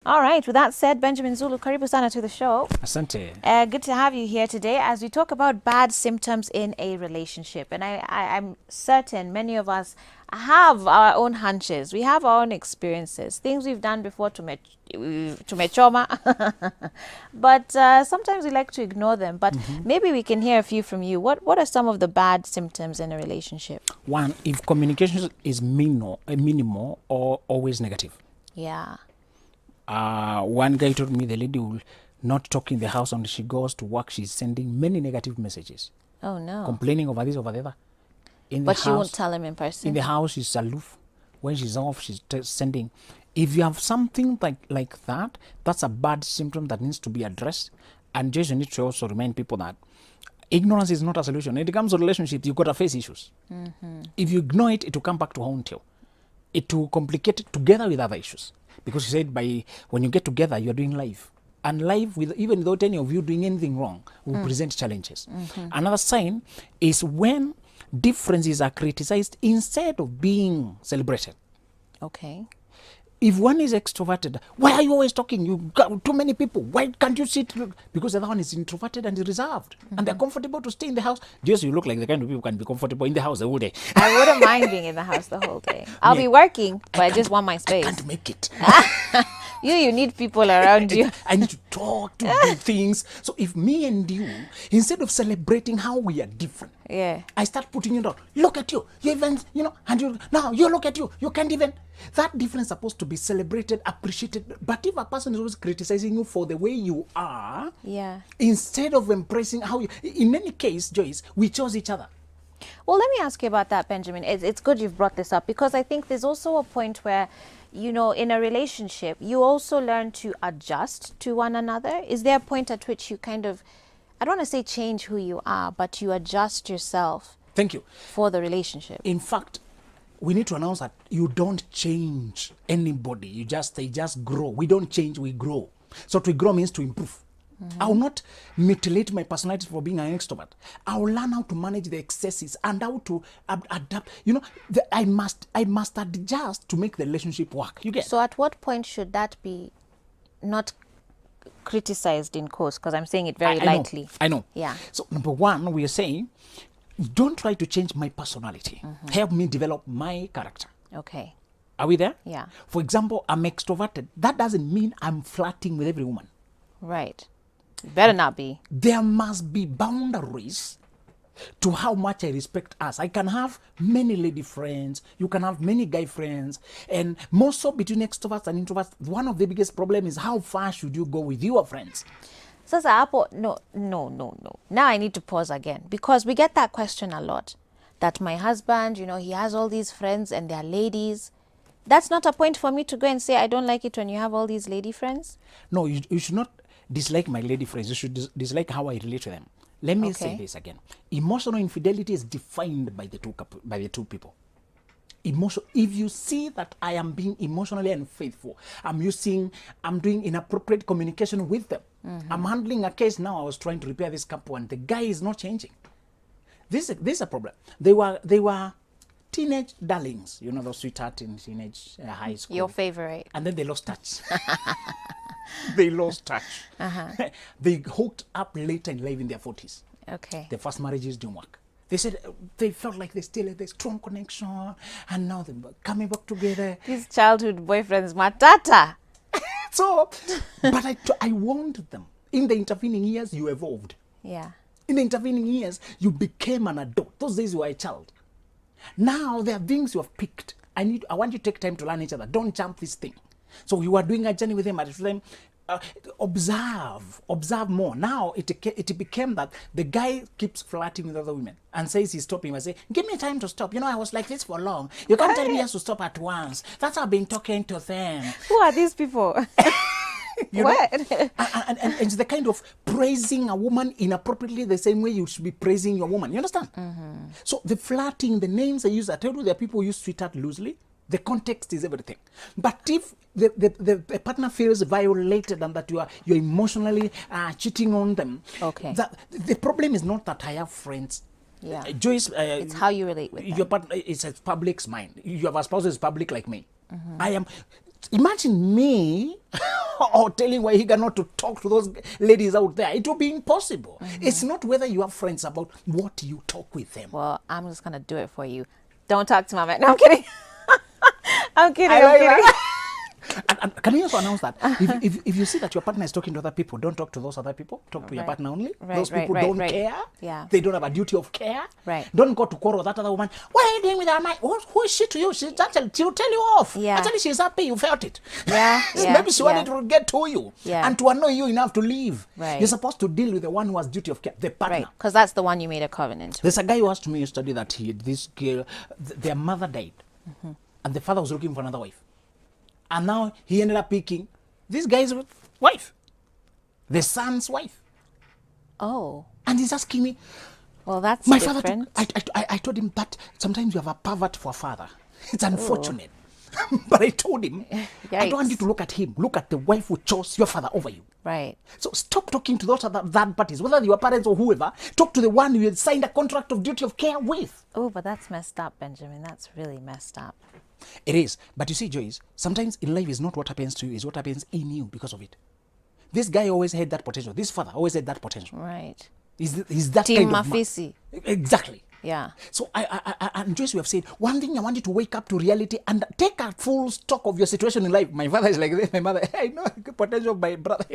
All right. With that said, Benjamin Zulu, karibu sana to the show. Asante. Good to have you here today as we talk about bad symptoms in a relationship. And I'm certain many of us have our own hunches. We have our own experiences, things we've done before to mechoma. But sometimes we like to ignore them. But maybe we can hear a few from you. What are some of the bad symptoms in a relationship? One, if communication is minimal or always negative. Yeah. One guy told me the lady will not talk in the house when she goes to work. She's sending many negative messages. Oh, no. Complaining over this, over the other. But she won't tell him in person? In the house, she's aloof. When she's off, she's sending. If you have something like that, that's a bad symptom that needs to be addressed. And just you need to also remind people that ignorance is not a solution. When it comes to relationships, you've got to face issues. If you ignore it, it will come back to haunt you. It will complicate it together with other issues. Because you said when you get together, you're doing life. And life, even without any of you doing anything wrong, will present challenges. Another sign is when differences are criticized instead of being celebrated. Okay. If one is extroverted, why are you always talking? You got too many people. Why can't you sit? Because the other one is introverted and reserved. And they're comfortable to stay in the house. Just you look like the kind of people who can be comfortable in the house the whole day. I wouldn't mind being in the house the whole day. I'll be working, but I just want my space. I can't make it. You need people around you. I need to talk, to do things. So if me and you, instead of celebrating how we are different, I start putting you down. Look at you. You even, and now you look at you. You can't even. That difference is supposed to be celebrated, appreciated. But if a person is always criticizing you for the way you are, instead of embracing how you, in any case, Joyce, we chose each other. Well, let me ask you about that, Benjamin. It's good you've brought this up because I think there's also a point where, in a relationship, you also learn to adjust to one another. Is there a point at which you kind of, I don't want to say change who you are, but you adjust yourself? Thank you. For the relationship. In fact, we need to announce that you don't change anybody. They just grow. We don't change, we grow. So to grow means to improve. I will not mutilate my personality for being an extrovert. I will learn how to manage the excesses and how to adapt. I must adjust to make the relationship work. You get? So at what point should that be not criticized in quotes? Because I'm saying it very lightly. I know. Yeah. So number one, we are saying, don't try to change my personality. Help me develop my character. Okay. Are we there? Yeah. For example, I'm extroverted. That doesn't mean I'm flirting with every woman. Right. Better not be. There must be boundaries to how much I respect us. I can have many lady friends. You can have many guy friends. And more so between extroverts and introverts, one of the biggest problems is how far should you go with your friends? Sasa hapo, no. Now I need to pause again because we get that question a lot. That my husband, he has all these friends and they're ladies. That's not a point for me to go and say, I don't like it when you have all these lady friends? No, you should not dislike my lady friends. You should dislike how I relate to them. Let me say this again. Emotional infidelity is defined by the two people. If you see that I am being emotionally unfaithful, I'm doing inappropriate communication with them. I'm handling a case now. I was trying to repair this couple and the guy is not changing. This is a problem. They were teenage darlings, those sweetheart in teenage high school. Your favorite. And then they lost touch. They lost touch. They hooked up later in life in their 40s. Okay. The first marriages didn't work. They said they felt like they still had a strong connection, and now they're coming back together. These childhood boyfriends, matata. So, but I warned them. In the intervening years, you evolved. Yeah. In the intervening years, you became an adult. Those days you were a child. Now there are things you have picked. I want you to take time to learn each other. Don't jump this thing. So you are doing a journey with them. Observe more. Now it became that the guy keeps flirting with other women and says he's stopping. I say, give me time to stop. I was like this for long. You can't tell me he has to stop at once. That's how I've been talking to them. Who are these people? What? And it's the kind of praising a woman inappropriately the same way you should be praising your woman. You understand? So the flirting, the names I use, I tell you, there are people who use sweetheart loosely. The context is everything. But if the partner feels violated and that you're emotionally cheating on them, the problem is not that I have friends. Yeah. Joyce, it's how you relate with them. Your partner is a public's mind. You have a spouse who's public like me. I am. Imagine me or telling Wahiga not to talk to those ladies out there. It will be impossible. It's not whether you have friends, about what you talk with them. Well, I'm just going to do it for you. Don't talk to Mama. No, I'm kidding. I'm kidding. I I'm like kidding. And can you also announce that if you see that your partner is talking to other people, don't talk to those other people. Talk to your partner only. Those people don't care. Yeah. They don't have a duty of care. Right. Don't go to quarrel with that other woman. What are you doing with her mind? Who is she to you? She'll tell you off. Yeah. Actually, she's happy you felt it. Yeah. Maybe she wanted to get to you and to annoy you enough to leave. Right. You're supposed to deal with the one who has duty of care, the partner. Right. Because that's the one you made a covenant with. There's a guy who asked me yesterday that this girl, their mother died, and the father was looking for another wife. And now he ended up picking this guy's wife, the son's wife. Oh. And he's asking me, well, that's my different. father, I told him that sometimes you have a pervert for a father. It's unfortunate. But I told him, I don't want you to look at him. Look at the wife who chose your father over you. Right. So stop talking to those other third parties, whether your parents or whoever. Talk to the one you had signed a contract of duty of care with. Oh, but that's messed up, Benjamin. That's really messed up. It is. But you see, Joyce, sometimes in life is not what happens to you, is what happens in you because of it. This guy always had that potential. This father always had that potential. Right. He's that Team kind of Mafisi. man. Exactly. Yeah. So and Joyce, we have said, one thing I want you to wake up to reality and take a full stock of your situation in life. My father is like this. My mother, I know the potential of my brother.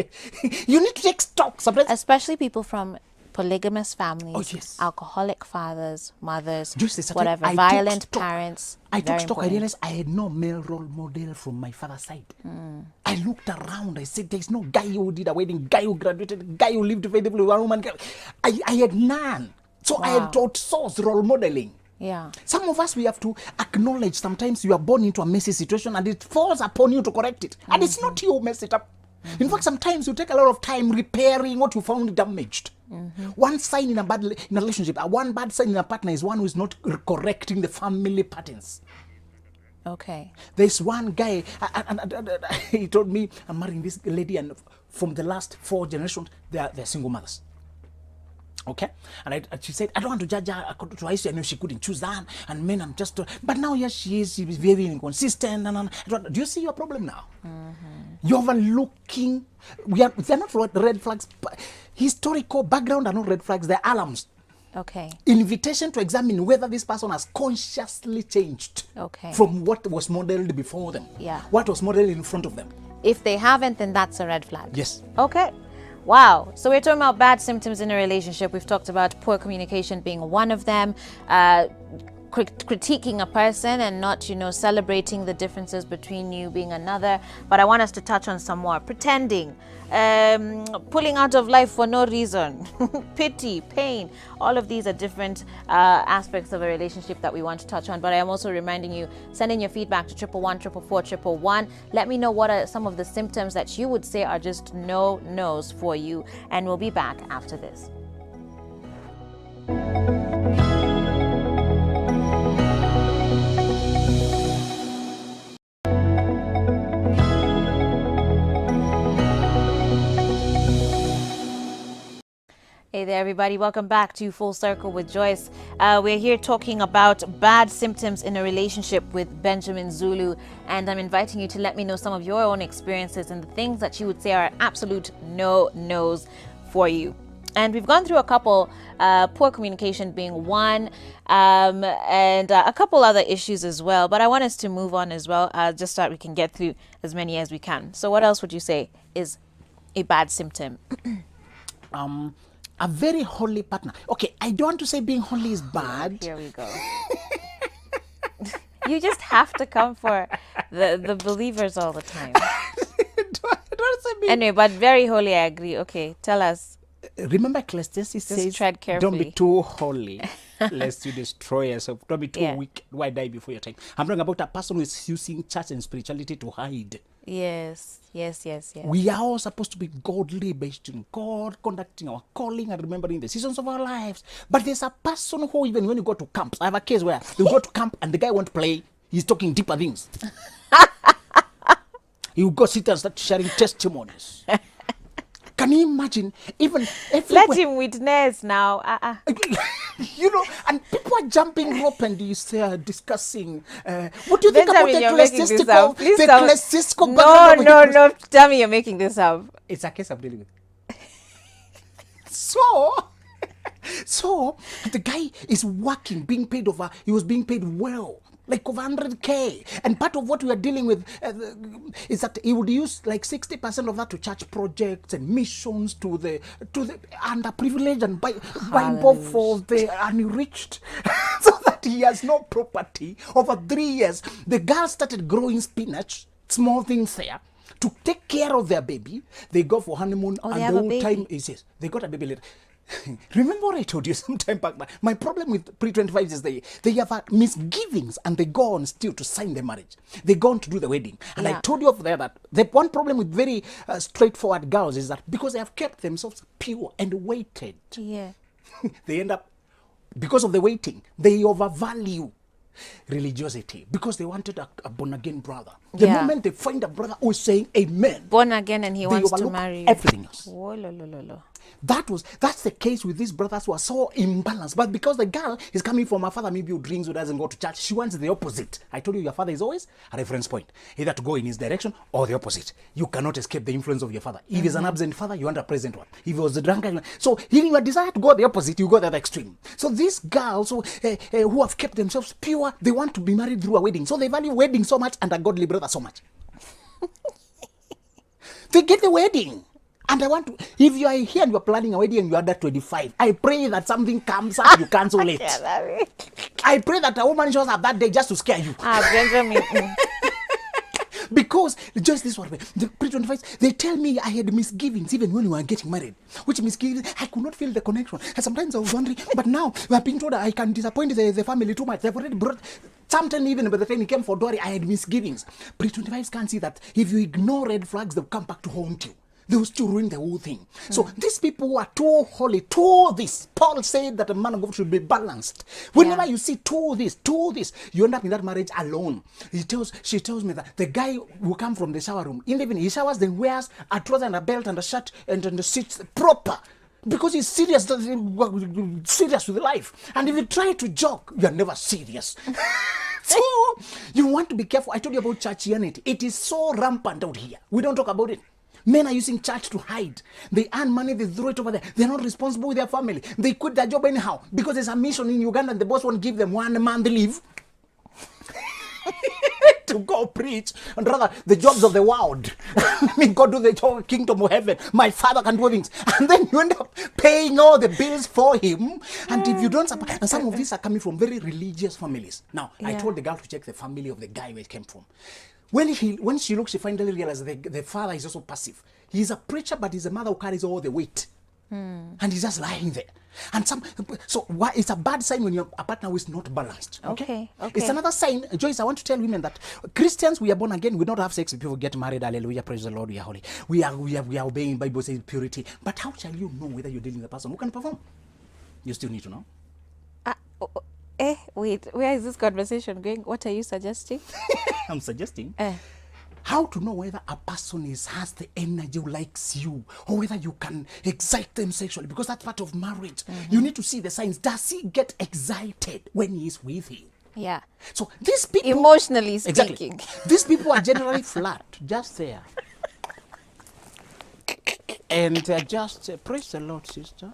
You need to take stock. Sometimes, especially people from polygamous families, oh, yes. alcoholic fathers, mothers, Just whatever, violent parents. I took stock. Important. I realized I had no male role model from my father's side. I looked around. I said, there's no guy who did a wedding, guy who graduated, guy who lived faithfully with a woman. I had none. So I had outsourced role modeling. Yeah. Some of us, we have to acknowledge sometimes you are born into a messy situation and it falls upon you to correct it. And it's not you who messed it up. In fact, sometimes you take a lot of time repairing what you found damaged. One sign in a relationship, one bad sign in a partner is one who is not correcting the family patterns. Okay. There's one guy, and he told me, I'm marrying this lady, and from the last 4 generations, they're single mothers. Okay, and she said, I don't want to judge her according to history. I know she couldn't choose that, and men, I'm just. But now, yes, she's very inconsistent. Do you see your problem now? You're overlooking. They're not red flags. Historical background are not red flags. They're alarms. Okay. Invitation to examine whether this person has consciously changed. Okay. From what was modeled before them. Yeah. What was modeled in front of them. If they haven't, then that's a red flag. Yes. Okay. Wow. So we're talking about bad symptoms in a relationship. We've talked about poor communication being one of them, critiquing a person and not, celebrating the differences between you being another. But I want us to touch on some more. Pretending, pulling out of life for no reason, pity, pain. All of these are different aspects of a relationship that we want to touch on. But I am also reminding you, send in your feedback to 111 444 111. Let me know what are some of the symptoms that you would say are just no-nos for you. And we'll be back after this. Hey there, everybody. Welcome back to Full Circle with Joyce. We're here talking about bad symptoms in a relationship with Benjamin Zulu, and I'm inviting you to let me know some of your own experiences and the things that you would say are absolute no-nos for you. And we've gone through a couple, poor communication being one, and a couple other issues as well. But I want us to move on as well, just so that we can get through as many as we can. So what else would you say is a bad symptom? A very holy partner. Okay, I don't want to say being holy is bad. Here we go. You just have to come for the believers all the time. don't say being... Anyway, but very holy, I agree. Okay, tell us. Remember Ecclesiastes says, tread carefully. Don't be too holy, lest you destroy yourself. Don't be too weak. Why die before your time? I'm talking about a person who is using church and spirituality to hide. Yes. We are all supposed to be godly, based in God, conducting our calling and remembering the seasons of our lives. But there's a person who, even when you go to camps, I have a case where you go to camp and the guy won't play. He's talking deeper things. He will go sit and start sharing testimonies. Can you imagine? Even let him witness now. You know, and people are jumping rope and discussing. What do you think about Benjamin, you're making this up. Please the tell me. ecclesiastical No, background of no, Hebrews? no. Tell me you're making this up. It's a case I'm dealing with. So the guy is working, being paid over. He was being paid well, like over 100K. And part of what we are dealing with is that he would use like 60% of that to church projects and missions to the underprivileged and buy both for the unreached, so that he has no property. Over 3 years, the girl started growing spinach, small things there, to take care of their baby. They go for honeymoon, Oh, they and have the a whole baby. time is yes, they got a baby later. Remember what I told you some time back? My problem with pre-25 is they have misgivings, and they go on still to sign the marriage. They go on to do the wedding. And I Yeah. told you over there that the one problem with very straightforward girls is that because they have kept themselves pure and waited, Yeah. they end up, because of the waiting, they overvalue religiosity because they wanted a born-again brother. The Yeah. moment they find a brother who is saying amen, Born again and he they wants to overlook marry you. everything else. Oh, lo, lo, lo, lo. That's the case with these brothers who are so imbalanced. But because the girl is coming from a father maybe who drinks, who doesn't go to church, she wants the opposite. I told you your father is always a reference point, either to go in his direction or the opposite. You cannot escape the influence of your father. If he's an absent father, you want a present one. If he was a drunkard, so in your desire to go the opposite, you go the other extreme. So these girls who have kept themselves pure, they want to be married through a wedding. So they value wedding so much and a godly brother so much. They get the wedding. And I want to, if you are here and you are planning a wedding and you are under 25, I pray that something comes up, you cancel it. I pray that a woman shows up that day just to scare you. Benjamin. Because just this one way, the pre-25s, they tell me I had misgivings even when we were getting married. Which misgivings? I could not feel the connection. And sometimes I was wondering, but now we are being told I can disappoint the family too much. They've already brought, sometimes even by the time he came for Dory, I had misgivings. Pre-25s can't see that if you ignore red flags, they'll come back to haunt you. They will still ruin the whole thing. So these people who are too holy, too this, Paul said that a man of God should be balanced. Whenever you see too this, you end up in that marriage alone. She tells me that the guy will come from the shower room. Even he showers, then wears a trouser and a belt and a shirt and the sits proper. Because he's serious with life. And if you try to joke, you're never serious. So you want to be careful. I told you about churchianity. It is so rampant out here. We don't talk about it. Men are using church to hide. They earn money, they throw it over there. They're not responsible with their family. They quit their job anyhow because there's a mission in Uganda and the boss won't give them 1 month leave to go preach. And rather, the jobs of the world. Let me go do the kingdom of heaven. My father can do things. And then you end up paying all the bills for him. And if you don't support, and some of these are coming from very religious families. Now, I told the girl to check the family of the guy where it came from. When she looks, she finally realizes the father is also passive. He's a preacher, but he's a mother who carries all the weight. And he's just lying there. And so why it's a bad sign when your partner who is not balanced. Okay. It's another sign. Joyce, I want to tell women that Christians, we are born again. We don't have sex with people, get married. Hallelujah, praise the Lord, we are holy. We are obeying. Bible says purity. But how shall you know whether you're dealing with a person who can perform? You still need to know. Wait, where is this conversation going? What are you suggesting? I'm suggesting how to know whether a person has the energy, who likes you, or whether you can excite them sexually, because that's part of marriage. You need to see the signs. Does he get excited when he is with you? Yeah. So these people, emotionally speaking, exactly, these people are generally flat, just there. And just praise the Lord, sister.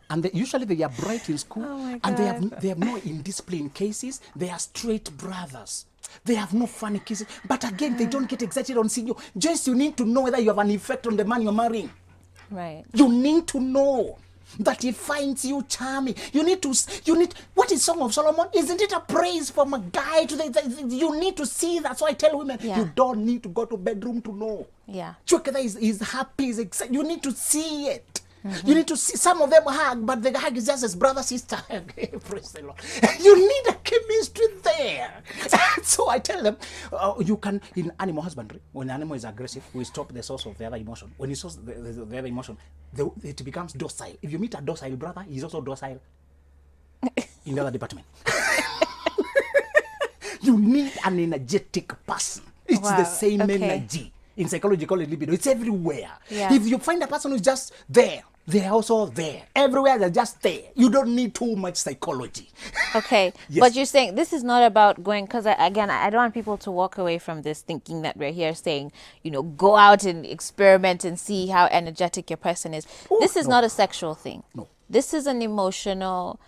And usually they are bright in school, and they have no indiscipline cases. They are straight brothers. They have no funny cases. But again, they don't get excited on seeing you. Just you need to know whether you have an effect on the man you're marrying. Right. You need to know that he finds you charming. You need, what is Song of Solomon? Isn't it a praise from a guy to you need to see that. So I tell women, you don't need to go to bedroom to know. Yeah. Chukada is happy, is excited. You need to see it. You need to see. Some of them hug, but the hug is just as brother, sister. Praise the Lord. You need a chemistry there. So I tell them, you can, in animal husbandry, when an animal is aggressive, we stop the source of the other emotion. When he source the other emotion, it becomes docile. If you meet a docile brother, he's also docile in the other department. You need an energetic person. It's the same energy. In psychology, call it libido. It's everywhere. Yeah. If you find a person who's just there, They're also there. Everywhere they're just there. You don't need too much psychology. Okay, Yes. but you're saying this is not about going, because again, I don't want people to walk away from this thinking that we're here saying, go out and experiment and see how energetic your person is. This is no. not a sexual thing. No. This is an emotional,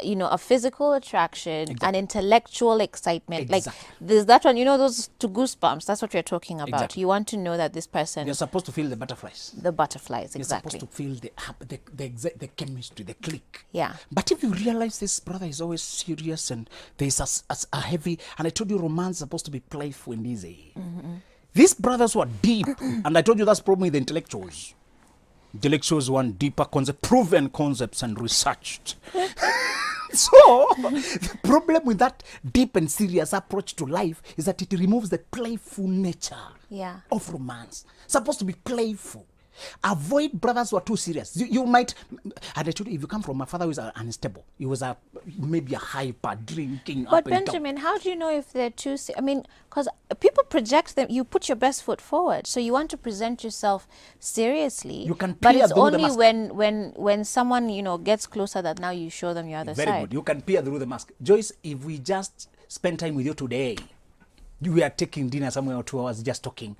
a physical attraction, an intellectual excitement. Exactly. Like there's that one, those two goosebumps. That's what we're talking about. Exactly. You want to know that this person, You're supposed to feel the butterflies. the butterflies, You're exactly. supposed to feel the chemistry, the click. Yeah. But if you realize this brother is always serious and there's a heavy, and I told you romance is supposed to be playful and easy. These brothers were deep, and I told you that's probably the intellectuals. Intellectuals want deeper concepts, proven concepts, and researched. So, the problem with that deep and serious approach to life is that it removes the playful nature of romance. It's supposed to be playful. Avoid brothers who are too serious. You might, and I told you, if you come from a father who is unstable, he was maybe a hyper drinking. But Benjamin, how do you know if they're too? I mean, because people project them. You put your best foot forward, so you want to present yourself seriously. You can, but it's only when someone gets closer that now you show them your other side. Very good. You can peer through the mask. Joyce, if we just spend time with you today, we are taking dinner somewhere or 2 hours just talking.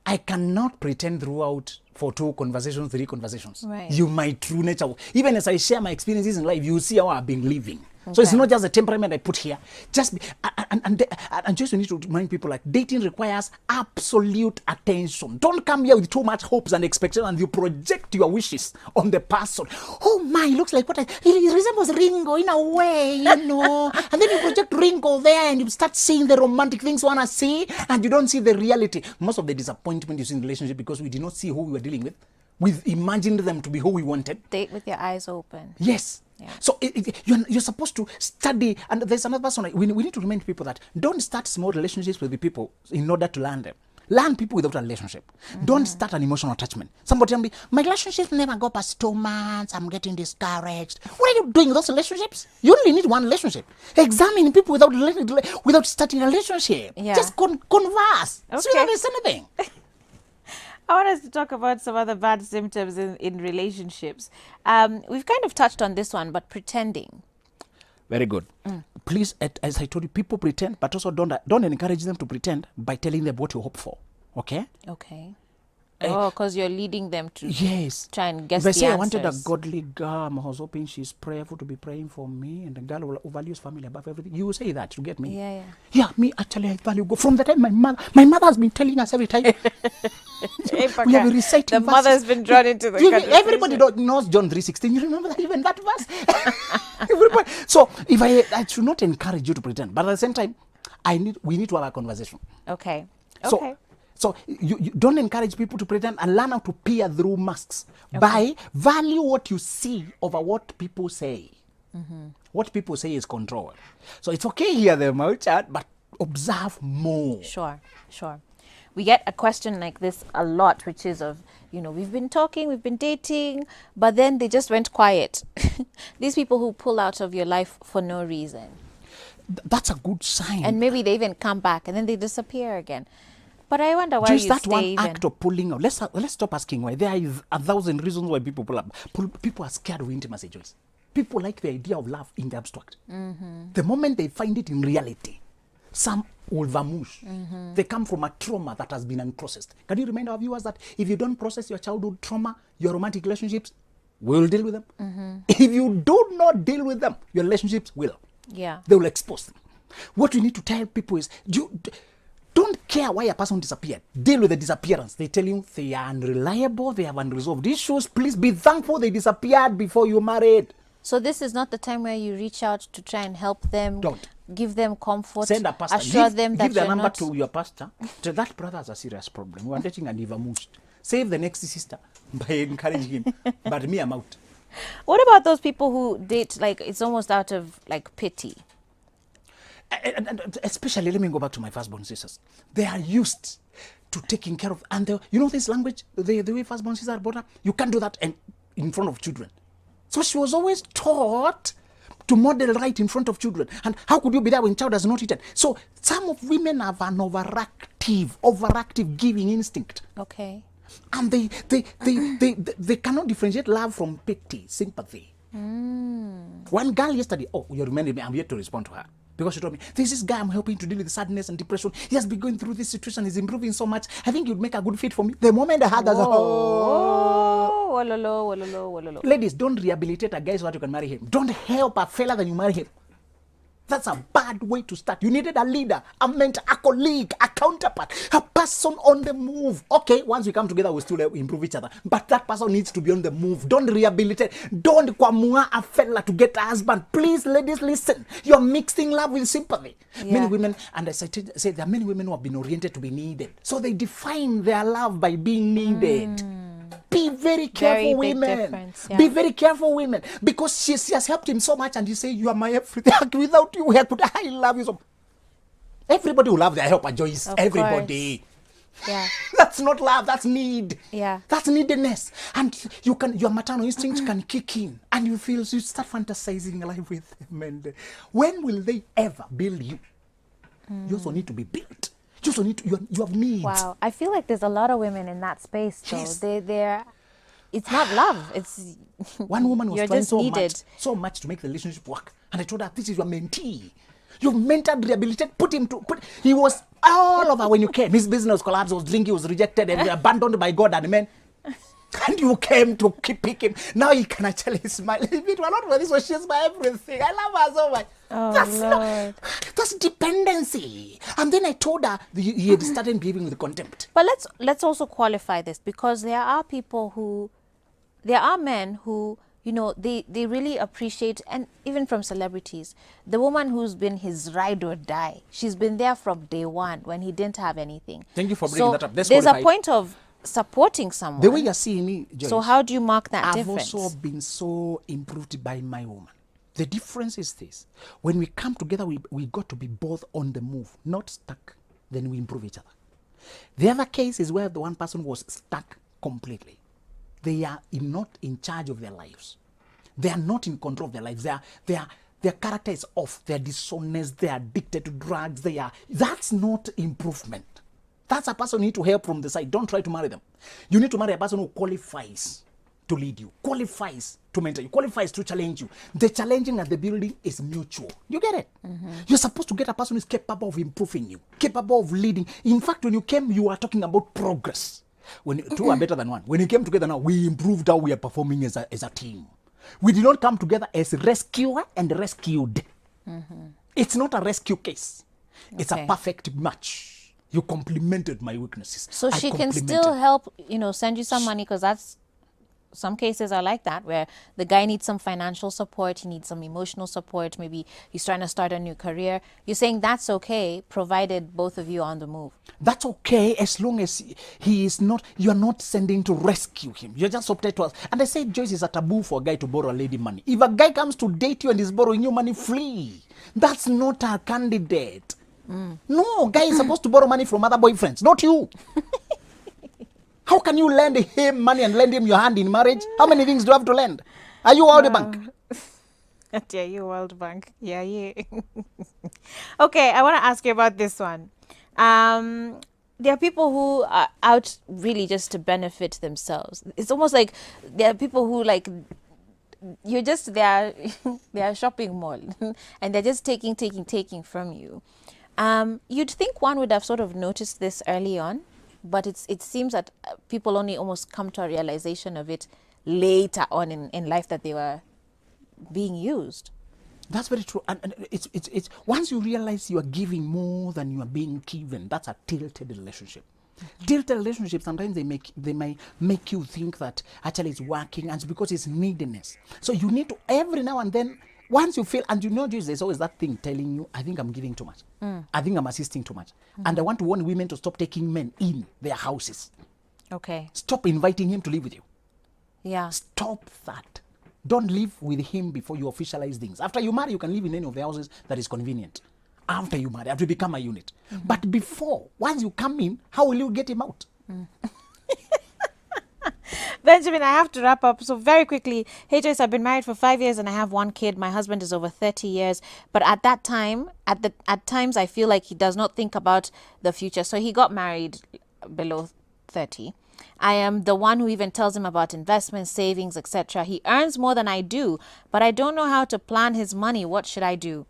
I cannot pretend throughout for 2 conversations, 3 conversations. Right. You my true nature. Even as I share my experiences in life, you see how I've been living. So it's not just a temperament I put here. Just and just you need to remind people, like, dating requires absolute attention. Don't come here with too much hopes and expectations and you project your wishes on the person. Oh my, looks like he resembles Ringo in a way, and then you project Ringo there and you start seeing the romantic things you want to see and you don't see the reality. Most of the disappointment you see in relationship because we did not see who we were dealing with. We imagined them to be who we wanted. Date with your eyes open. Yes. Yeah. So you're supposed to study, and there's another person. We need to remind people that don't start small relationships with the people in order to learn them. Learn people without a relationship. Don't start an emotional attachment. Somebody tell me, my relationships never go past 2 months. I'm getting discouraged. What are you doing with those relationships? You only need one relationship. Examine people without starting a relationship. Yeah. Just converse. Okay. So you don't miss anything. I want us to talk about some other bad symptoms in relationships. We've kind of touched on this one, but pretending. Very good. Please, as I told you, people pretend, but also don't encourage them to pretend by telling them what you hope for. Okay? Okay. Because you're leading them to try and guess the answers. If I say I wanted a godly girl, I was hoping she's prayerful to be praying for me, and a girl who values family above everything, you will say that to get me. Yeah, me actually I value God. From the time my mother has been telling us every time. We have recited the mother has been drawn into the conversation. Everybody knows John 3:16. You remember that, even that verse? Everybody. So if I should not encourage you to pretend, but at the same time, we need to have a conversation. Okay. So you don't encourage people to pretend, and learn how to peer through masks by value what you see over what people say. What people say is control. So it's okay hear them out, but observe more. Sure. We get a question like this a lot, which is of, we've been talking, we've been dating, but then they just went quiet. These people who pull out of your life for no reason. That's a good sign. And maybe they even come back and then they disappear again. But I wonder why just you that stay one even. act of pulling out. Let's stop asking why. There is 1,000 reasons why people pull up. People are scared of intimacy, Joyce. People like the idea of love in the abstract. The moment they find it in reality, some will vamoosh. They come from a trauma that has been unprocessed. Can you remind our viewers that if you don't process your childhood trauma, your romantic relationships will deal with them? If you do not deal with them, your relationships will. Yeah. They will expose them. What we need to tell people is, don't care why a person disappeared. Deal with the disappearance. They tell you they are unreliable, they have unresolved issues. Please be thankful they disappeared before you married. So this is not the time where you reach out to try and help them. Don't. Give them comfort. Send a pastor. Assure them that give the you're number not... to your pastor. That brother has a serious problem. We are dating and never moved. Save the next sister by encouraging him. But me, I'm out. What about those people who date, like, it's almost out of, like, pity? And especially, let me go back to my firstborn sisters. They are used to taking care of, and this language, the way firstborn sisters are brought up, you can't do that in front of children. So she was always taught to model right in front of children. And how could you be there when child has not eaten? So some of women have an overactive giving instinct. Okay. And they cannot differentiate love from pity, sympathy. One girl yesterday, oh, you reminded me, I'm yet to respond to her. Because she told me, there's this guy I'm helping to deal with sadness and depression. He has been going through this situation. He's improving so much. I think you'd make a good fit for me. The moment I had that, Oh, wololo, wololo, wololo. ladies, don't rehabilitate a guy so that you can marry him. Don't help a fella that you marry him. That's a bad way to start. You needed a leader, a mentor, a colleague, a counterpart, a person on the move. Okay, once we come together, we still improve each other. But that person needs to be on the move. Don't rehabilitate. Don't kwamua a fella to get a husband. Please, ladies, listen. You're mixing love with sympathy. Yeah. Many women, and I said there are many women who have been oriented to be needed. So they define their love by being needed. Be very careful, Very big women. difference, yeah. Be very careful, women, because she has helped him so much, and you say you are my everything. Without you, I love you so. Everybody will love their helper, Joyce. Of Everybody. Yeah. That's not love. That's need. Yeah. That's neediness, and your maternal instinct can kick in, and you start fantasizing life with them. And when will they ever build you? You also need to be built. You also need to. You have needs. Wow. I feel like there's a lot of women in that space, though. Yes. They're it's not love. It's One woman was you're trying just so needed. much to make the relationship work, and I told her, "This is your mentee. You've mentored, rehabilitated, he was all over when you came. His business collapsed, was drinking, was rejected, and abandoned by God and men. And you came to pick him. Now he can actually smile. If it were not for this, she's my everything. I love her so much. Oh, Lord. That's dependency. And then I told her he had started behaving with contempt. But let's also qualify this, because there are men who, you know, they really appreciate, and even from celebrities, the woman who's been his ride or die. She's been there from day one when he didn't have anything. Thank you for bringing that up. Let's there's qualify. a point of supporting someone. The way you're seeing me, Joyce, So how do you mark that I've difference? also been so improved by my woman. The difference is this. When we come together, we got to be both on the move, not stuck. Then we improve each other. The other case is where the one person was stuck completely. They are not in charge of their lives. They are not in control of their lives. Their character is off. They are dishonest. They are addicted to drugs. That's not improvement. That's a person you need to help from the side. Don't try to marry them. You need to marry a person who qualifies to lead you, qualifies to mentor you, qualifies to challenge you. The challenging and the building is mutual. You get it? You're supposed to get a person who is capable of improving you, capable of leading. In fact, when you came, you were talking about progress. When two are better than one. When you came together now, we improved how we are performing as a team. We did not come together as rescuer and rescued. It's not a rescue case. It's a perfect match. You complemented my weaknesses. So she can still help, you know, send you some money, because that's, some cases are like that, where the guy needs some financial support, he needs some emotional support, maybe he's trying to start a new career. You're saying that's okay, provided both of you are on the move. That's okay as long as he is not, you're not sending to rescue him. You're just opted to us. And I say, Joyce, is a taboo for a guy to borrow a lady money. If a guy comes to date you and is borrowing you money, flee. That's not a candidate. No, guy is supposed to borrow money from other boyfriends, not you. How can you lend him money and lend him your hand in marriage? How many things do you have to lend? Are you World Bank? Yeah, you World Bank. Yeah. Okay, I want to ask you about this one. There are people who are out really just to benefit themselves. It's almost like there are people who, like, you're just there, they are shopping mall, and they're just taking from you. You'd think one would have sort of noticed this early on, but it seems that people only almost come to a realization of it later on in life, that they were being used. That's very true. And it's once you realize you are giving more than you are being given, that's a tilted relationship. Tilted relationships, sometimes they may make you think that actually it's working, and it's because it's neediness. So you need to, every now and then, once you feel, and you know, there's always that thing telling you, I think I'm giving too much. I think I'm assisting too much. And I want to warn women to stop taking men in their houses. Okay. Stop inviting him to live with you. Yeah. Stop that. Don't live with him before you officialize things. After you marry, you can live in any of the houses that is convenient. After you marry, after you become a unit. But before, once you come in, how will you get him out? Benjamin, I have to wrap up. So very quickly, hey Joyce, I've been married for 5 years and I have one kid. My husband is over 30 years. But at that time, at times, I feel like he does not think about the future. So he got married below 30. I am the one who even tells him about investments, savings, etc. He earns more than I do, but I don't know how to plan his money. What should I do?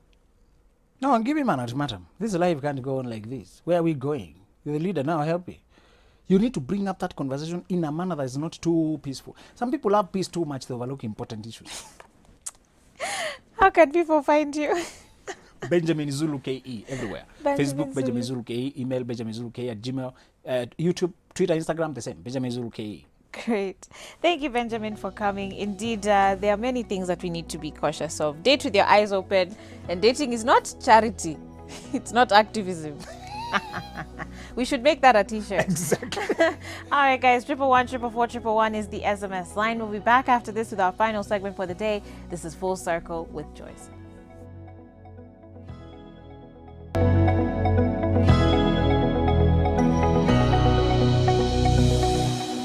No, give him an ultimatum. This life can't go on like this. Where are we going? You're the leader now, help me. You need to bring up that conversation in a manner that is not too peaceful. Some people love peace too much, they overlook important issues. How can people find you? Benjamin Zulu KE everywhere. Benjamin Facebook, Benjamin Zulu KE, email Benjamin Zulu KE at Gmail, YouTube, Twitter, Instagram, the same, Benjamin Zulu KE. Great. Thank you, Benjamin, for coming. Indeed, there are many things that we need to be cautious of. Date with your eyes open, and dating is not charity, it's not activism. We should make that a t-shirt. Exactly. All right, guys, 111 is the SMS line. We'll be back after this with our final segment for the day. This is Full Circle with Joyce.